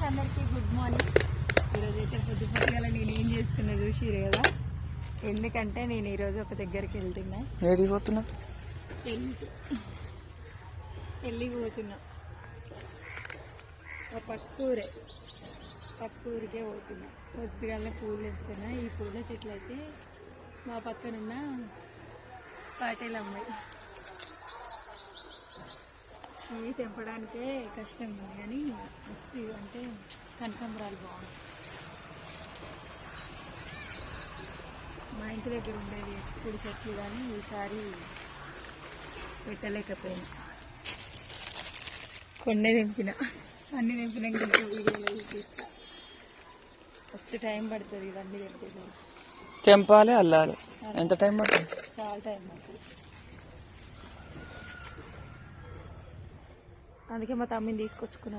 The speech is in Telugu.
ఫ్రెండ్స్, అందరికీ గుడ్ మార్నింగ్. ఈరోజు అయితే పొద్దుపొద్దుగాల నేను ఏం చేస్తున్నా చూసిరు కదా. ఎందుకంటే నేను ఈరోజు ఒక దగ్గరికి వెళ్తున్నా. ఏడికి పోతున్నా? పెళ్ళికి పోతున్నా. పక్కూరికే పోతున్నా. పొద్దుగాల పూలు తెస్తున్నా. ఈ పూల చెట్లు అయితే మా పక్కనున్న పాటేల అమ్మాయి. ఇవి తెంపడానికే కష్టం కానీ మస్తు అంటే కనకాంబరాలు బాగుంటాయి. మా ఇంటి దగ్గర ఉండేది ఎప్పుడు చెట్లు కానీ ఈసారి పెట్టలేకపోయినా. కొన్నే తెంపిన, అన్ని తెంపినాక వీడియోలో చూపిస్తా. ఫస్ట్ టైం పడుతుంది ఇవన్నీ తెంపేసరికి. తెంపాలి, అల్లాలి. ఎంత టైం పడుతుంది? చాలా టైం పడుతుంది. అందుకే మా తమ్మిని తీసుకొచ్చుకున్నాను.